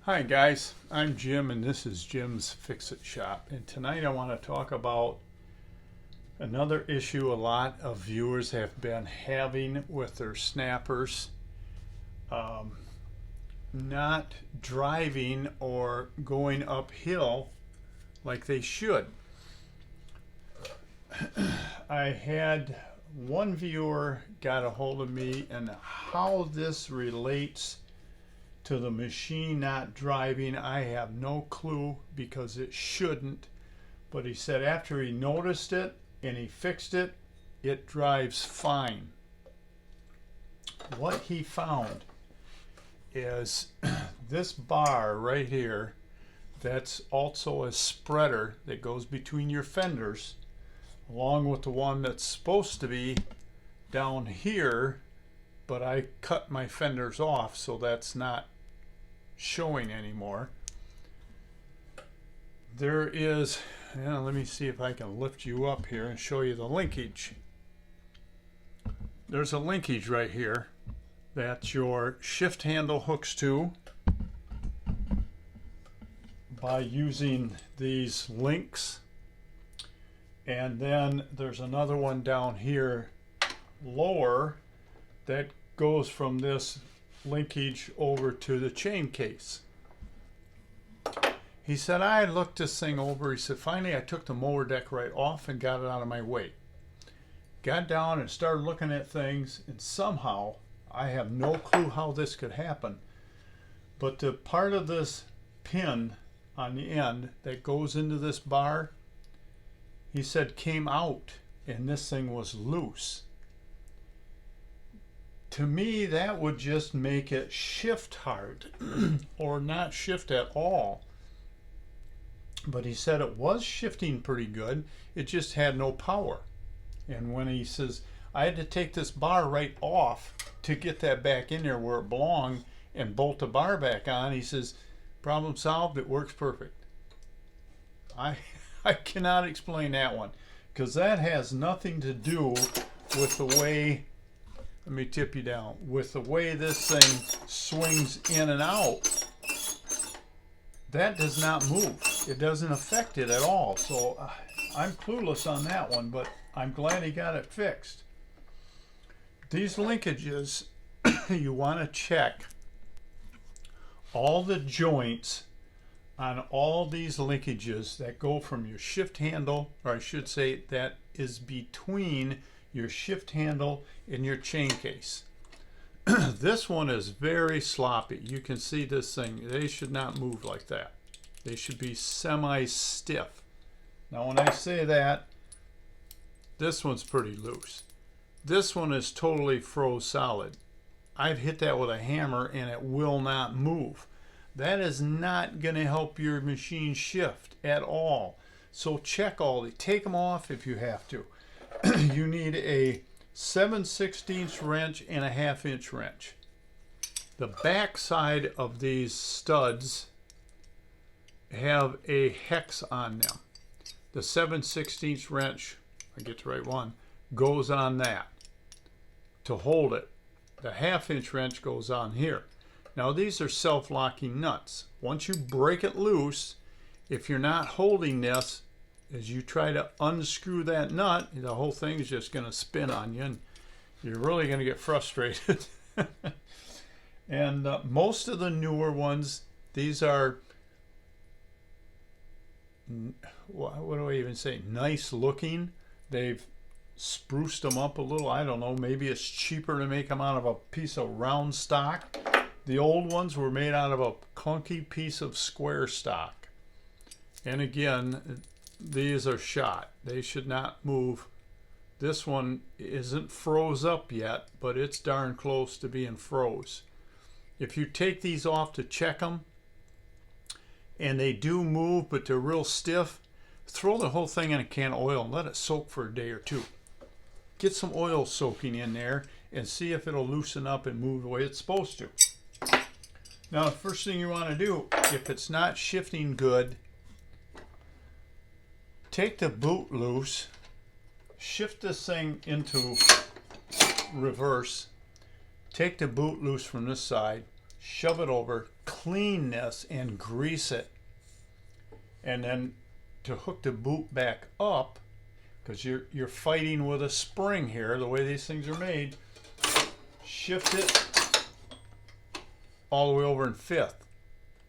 Hi guys, I'm Jim and this is Jim's Fix-It Shop, and tonight I want to talk about another issue a lot of viewers have been having with their snappers, not driving or going uphill like they should. I had one viewer got a hold of me and how this relates to the machine not driving, I have no clue because it shouldn't. But he said after he noticed it and he fixed it, it drives fine. What he found is this bar right here, that's also a spreader that goes between your fenders, along with the one that's supposed to be down here, but I cut my fenders off, so that's not showing anymore. There is, let me see if I can lift you up here and show you the linkage. There's a linkage right here that your shift handle hooks to by using these links, and then there's another one down here lower that goes from this linkage over to the chain case. He said, I looked this thing over. He said, finally I took the mower deck right off and got it out of my way. Got down and started looking at things, and somehow, I have no clue how this could happen, but the part of this pin on the end that goes into this bar, he said came out and this thing was loose. To me, that would just make it shift hard or not shift at all. But he said it was shifting pretty good, it just had no power. And when he says, I had to take this bar right off to get that back in there where it belonged and bolt the bar back on, he says, problem solved, it works perfect. I cannot explain that one, because that has nothing to do with the way, let me tip you down, with the way this thing swings in and out. That does not move. It doesn't affect it at all. So I'm clueless on that one, but I'm glad he got it fixed. These linkages, you want to check all the joints on all these linkages that go from your shift handle, or I should say that is between your shift handle and your chain case. This one is very sloppy. You can see this thing, they should not move like that. They should be semi-stiff. Now when I say that, this one's pretty loose. This one is totally froze solid. I've hit that with a hammer and it will not move. That is not going to help your machine shift at all. So check all these. Take them off if you have to. You need a 7/16 wrench and a 1/2 inch wrench. The back side of these studs have a hex on them. The 7/16 wrench, I get the right one, goes on that to hold it. The 1/2 inch wrench goes on here. Now these are self-locking nuts. Once you break it loose, if you're not holding this, as you try to unscrew that nut, the whole thing is just going to spin on you and you're really going to get frustrated. And most of the newer ones, these are, what do I even say, nice looking. They've spruced them up a little. I don't know, maybe it's cheaper to make them out of a piece of round stock. The old ones were made out of a clunky piece of square stock. And again, these are shot. They should not move. This one isn't froze up yet, but it's darn close to being froze. If you take these off to check them, and they do move, but they're real stiff, throw the whole thing in a can of oil and let it soak for a day or two. Get some oil soaking in there and see if it'll loosen up and move the way it's supposed to. Now, the first thing you want to do, if it's not shifting good, take the boot loose, shift this thing into reverse, take the boot loose from this side, shove it over, clean this and grease it. And then to hook the boot back up, because you're fighting with a spring here, the way these things are made, shift it all the way over in fifth.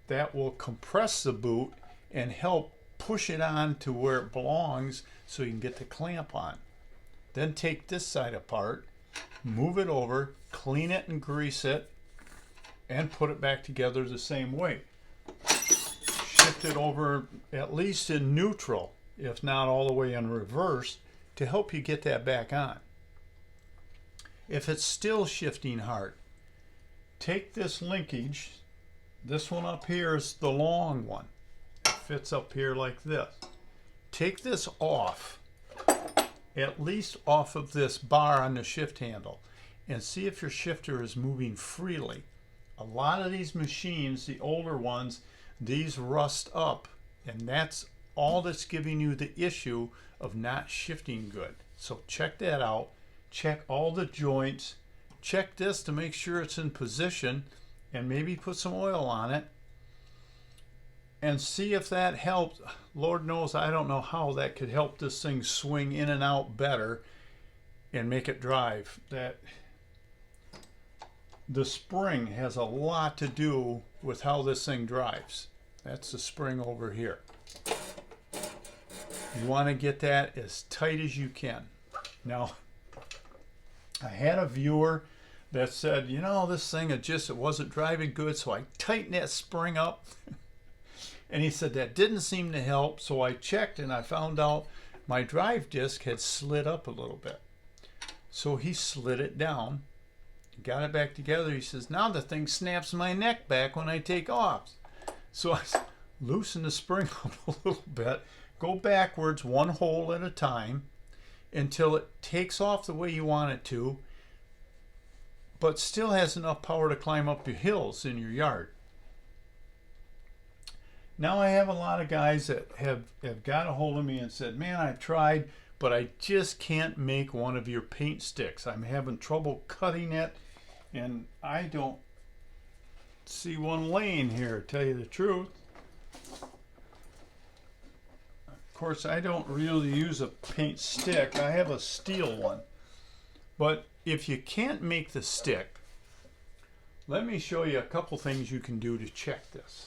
That will compress the boot and help push it on to where it belongs so you can get the clamp on. Then take this side apart, move it over, clean it and grease it, and put it back together the same way. Shift it over at least in neutral, if not all the way in reverse, to help you get that back on. If it's still shifting hard, take this linkage. This one up here is the long one. It fits up here like this. Take this off, at least off of this bar on the shift handle, and see if your shifter is moving freely. A lot of these machines, the older ones, these rust up, and that's all that's giving you the issue of not shifting good. So check that out. Check all the joints. Check this to make sure it's in position, and maybe put some oil on it and see if that helps. Lord knows I don't know how that could help this thing swing in and out better and make it drive. That the spring has a lot to do with how this thing drives. That's the spring over here. You want to get that as tight as you can. Now, I had a viewer that said, you know, this thing, it wasn't driving good, so I tightened that spring up. And he said that didn't seem to help, so I checked and I found out my drive disc had slid up a little bit. So he slid it down, got it back together. He says, now the thing snaps my neck back when I take off. So I loosen the spring up a little bit, go backwards one hole at a time until it takes off the way you want it to, but still has enough power to climb up your hills in your yard. Now I have a lot of guys that have got a hold of me and said, man, I tried, but I just can't make one of your paint sticks. I'm having trouble cutting it, and I don't see one laying here, to tell you the truth. Of course, I don't really use a paint stick. I have a steel one. But if you can't make the stick, let me show you a couple things you can do to check this.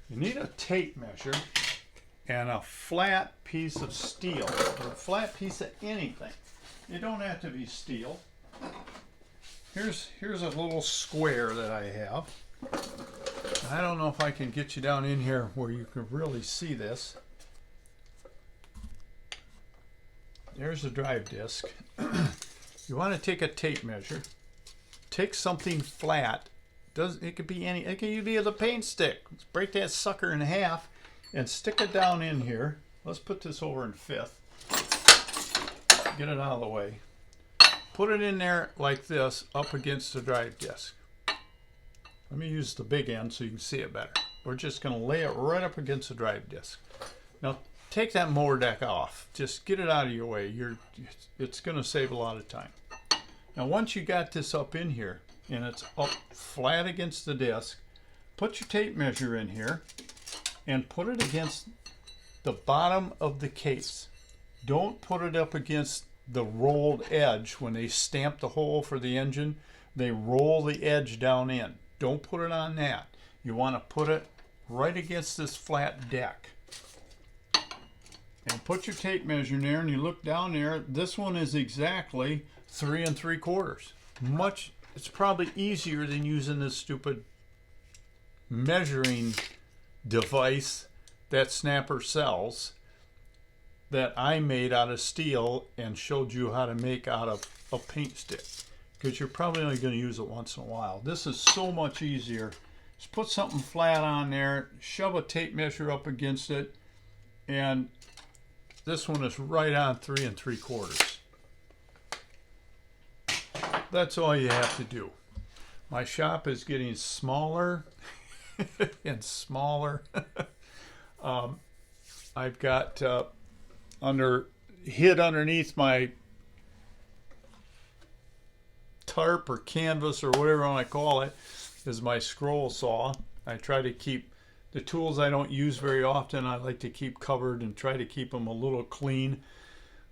You need a tape measure and a flat piece of steel, or a flat piece of anything. It don't have to be steel. Here's a little square that I have. I don't know if I can get you down in here where you can really see this. There's the drive disc. You want to take a tape measure. Take something flat. It could be any. It could be the paint stick. Let's break that sucker in half and stick it down in here. Let's put this over in fifth. Get it out of the way. Put it in there like this, up against the drive disc. Let me use the big end so you can see it better. We're just going to lay it right up against the drive disc. Now take that mower deck off. Just get it out of your way. It's going to save a lot of time. Now once you got this up in here and it's up flat against the disc, put your tape measure in here and put it against the bottom of the case. Don't put it up against the rolled edge. When they stamp the hole for the engine, they roll the edge down in. Don't put it on that. You want to put it right against this flat deck. And put your tape measure in there and you look down there. This one is exactly 3 3/4. It's probably easier than using this stupid measuring device that Snapper sells, that I made out of steel and showed you how to make out of a paint stick, because you're probably only going to use it once in a while. This is so much easier. Just put something flat on there, shove a tape measure up against it, and this one is right on 3 3/4. That's all you have to do. My shop is getting smaller and smaller. I've got hid underneath my tarp or canvas or whatever I call it is my scroll saw. I try to keep the tools I don't use very often, I like to keep covered and try to keep them a little clean.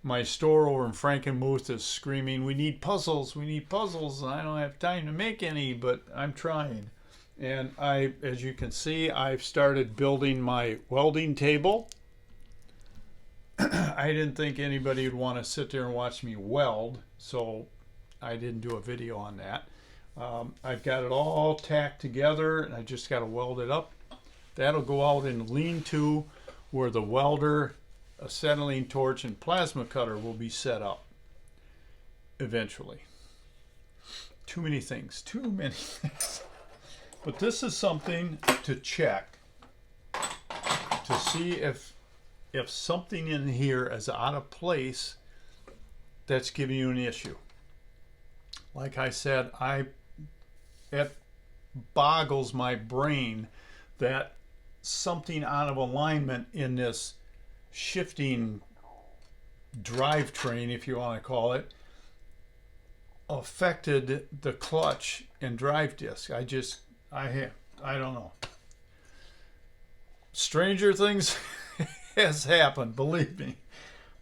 My store over in Frankenmuth is screaming, we need puzzles, we need puzzles, and I don't have time to make any, but I'm trying. And as you can see, I've started building my welding table. I didn't think anybody would want to sit there and watch me weld, so I didn't do a video on that. I've got it all tacked together, and I just got to weld it up. That'll go out in lean-to where the welder, acetylene torch, and plasma cutter will be set up eventually. Too many things. But this is something to check to see if something in here is out of place that's giving you an issue. Like I said, it boggles my brain that something out of alignment in this shifting drivetrain, if you want to call it, affected the clutch and drive disc. I don't know. Stranger things has happened, believe me.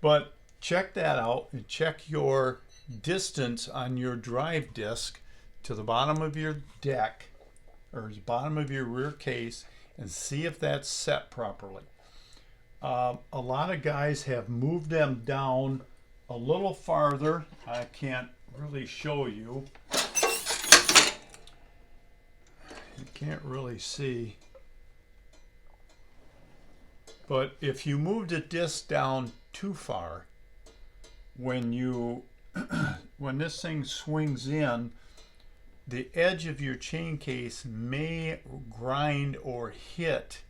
But check that out and check your distance on your drive disc to the bottom of your deck or the bottom of your rear case and see if that's set properly. A lot of guys have moved them down a little farther. I can't really show you. You can't really see. But if you move the disc down too far, when this thing swings in, the edge of your chain case may grind or hit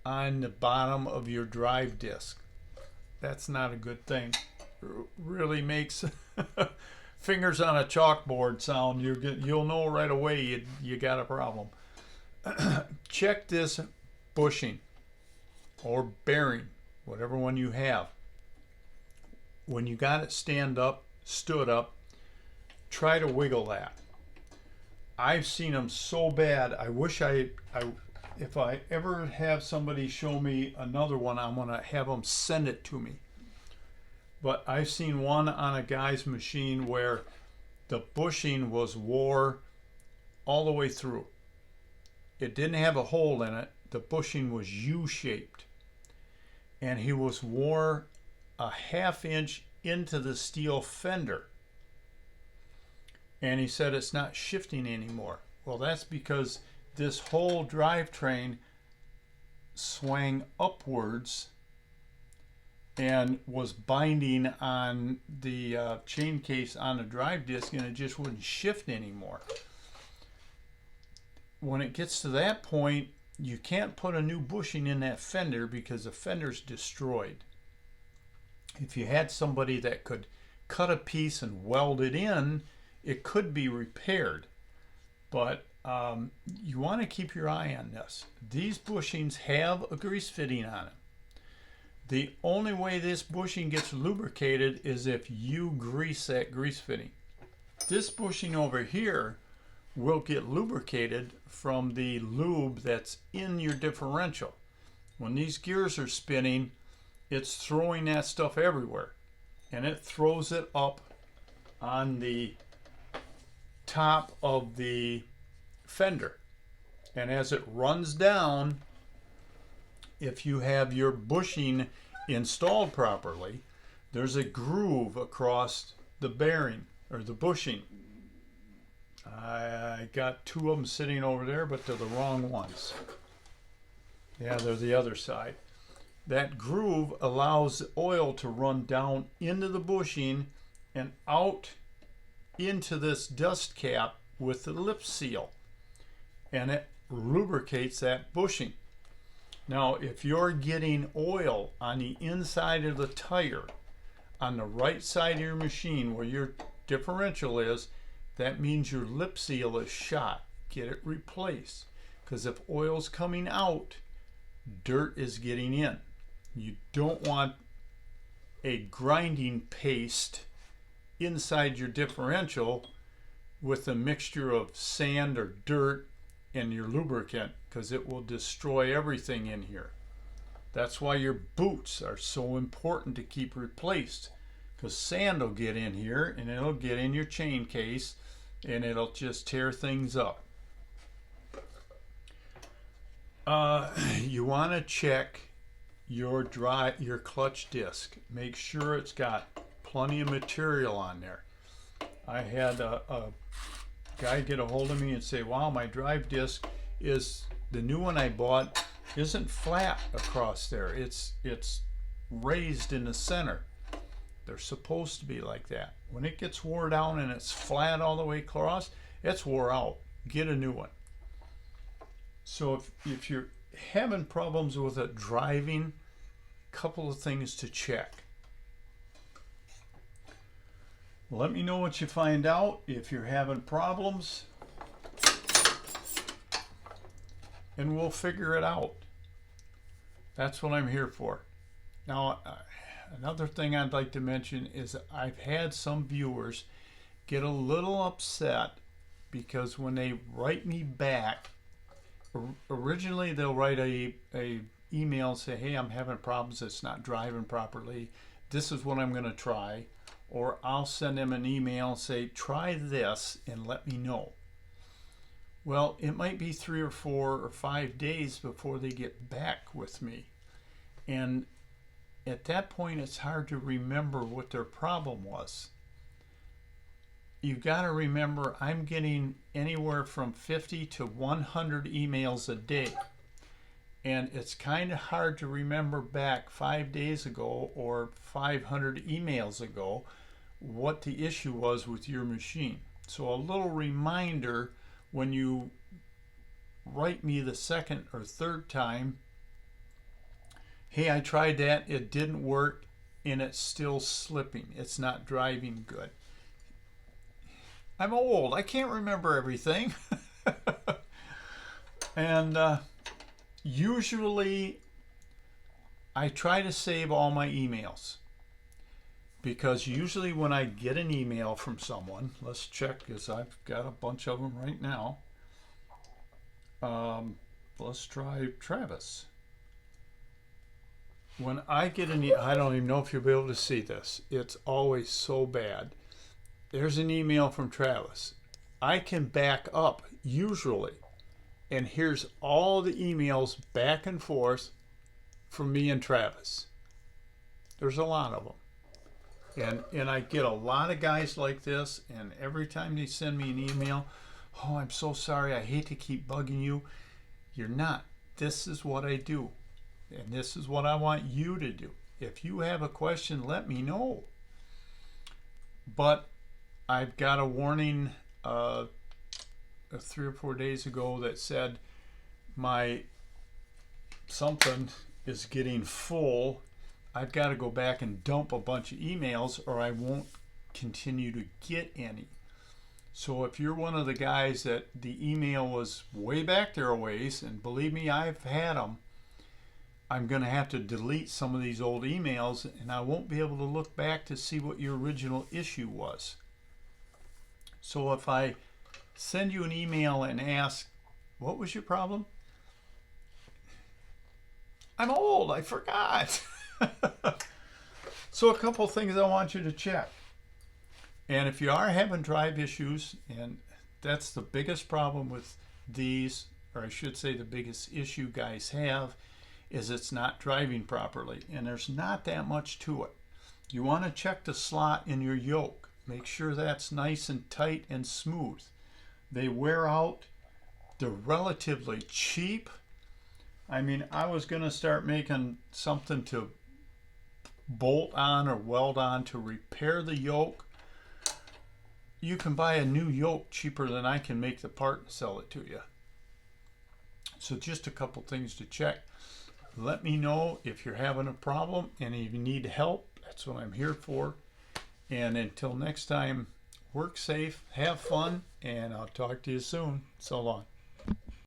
on the bottom of your drive disc. That's not a good thing. It really makes fingers on a chalkboard sound. You'll know right away you got a problem. Check this bushing or bearing, whatever one you have. When you got it stood up, try to wiggle that. I've seen them so bad. I wish if I ever have somebody show me another one, I'm gonna have them send it to me. But I've seen one on a guy's machine where the bushing was wore all the way through. It didn't have a hole in it. The bushing was U-shaped. And he wore a ½ inch into the steel fender. And he said it's not shifting anymore. Well, that's because this whole drivetrain swung upwards and was binding on the chain case on the drive disc, and it just wouldn't shift anymore. When it gets to that point, you can't put a new bushing in that fender because the fender's destroyed. If you had somebody that could cut a piece and weld it in, it could be repaired. But you want to keep your eye on this. These bushings have a grease fitting on it. The only way this bushing gets lubricated is if you grease that grease fitting. This bushing over here will get lubricated from the lube that's in your differential. When these gears are spinning, it's throwing that stuff everywhere, and it throws it up on the top of the fender. And as it runs down, if you have your bushing installed properly, there's a groove across the bearing or the bushing. I got two of them sitting over there, but they're the wrong ones. Yeah, they're the other side. That groove allows the oil to run down into the bushing and out into this dust cap with the lip seal, and it lubricates that bushing. Now, if you're getting oil on the inside of the tire, on the right side of your machine where your differential is, that means your lip seal is shot. Get it replaced, because if oil's coming out, dirt is getting in. You don't want a grinding paste inside your differential with a mixture of sand or dirt and your lubricant, because it will destroy everything in here. That's why your boots are so important to keep replaced, because sand will get in here and it'll get in your chain case and it'll just tear things up. You want to check your clutch disc. Make sure it's got plenty of material on there. I had a guy get a hold of me and say, wow, my drive disc is, the new one I bought isn't flat across there. It's raised in the center. They're supposed to be like that. When it gets wore down and it's flat all the way across, it's wore out. Get a new one. So if you're having problems with it driving, couple of things to check. Let me know what you find out if you're having problems, and we'll figure it out. That's what I'm here for. Now, another thing I'd like to mention is I've had some viewers get a little upset because when they write me back, originally they'll write a email and say, hey, I'm having problems, it's not driving properly, this is what I'm going to try. Or I'll send them an email and say, try this and let me know. Well, it might be 3 or 4 or 5 days before they get back with me. And at that point, it's hard to remember what their problem was. You've got to remember, I'm getting anywhere from 50 to 100 emails a day. And it's kind of hard to remember back 5 days ago or 500 emails ago what the issue was with your machine. So a little reminder when you write me the second or third time, hey, I tried that, it didn't work, and it's still slipping. It's not driving good. I'm old. I can't remember everything. And usually I try to save all my emails, because usually when I get an email from someone, let's check, because I've got a bunch of them right now. Let's try Travis. When I get an I don't even know if you'll be able to see this. It's always so bad. There's an email from Travis. I can back up usually, and here's all the emails back and forth from me and Travis. There's a lot of them. And I get a lot of guys like this, and every time they send me an email, oh, I'm so sorry, I hate to keep bugging you. You're not. This is what I do, and this is what I want you to do. If you have a question, let me know. But I've got a warning 3 or 4 days ago that said my something is getting full. I've got to go back and dump a bunch of emails, or I won't continue to get any. So if you're one of the guys that the email was way back there a ways, and believe me, I've had them, I'm going to have to delete some of these old emails, and I won't be able to look back to see what your original issue was. So if I send you an email and ask, what was your problem? I'm old, I forgot. So a couple things I want you to check. And if you are having drive issues, and that's the biggest problem with these, or I should say the biggest issue guys have, is it's not driving properly. And there's not that much to it. You want to check the slot in your yoke. Make sure that's nice and tight and smooth. They wear out. They're relatively cheap. I mean, I was going to start making something to bolt on or weld on to repair the yoke. You can buy a new yoke cheaper than I can make the part and sell it to you. So just a couple things to check. Let me know if you're having a problem and if you need help. That's what I'm here for. And until next time, work safe, have fun, and I'll talk to you soon. So long.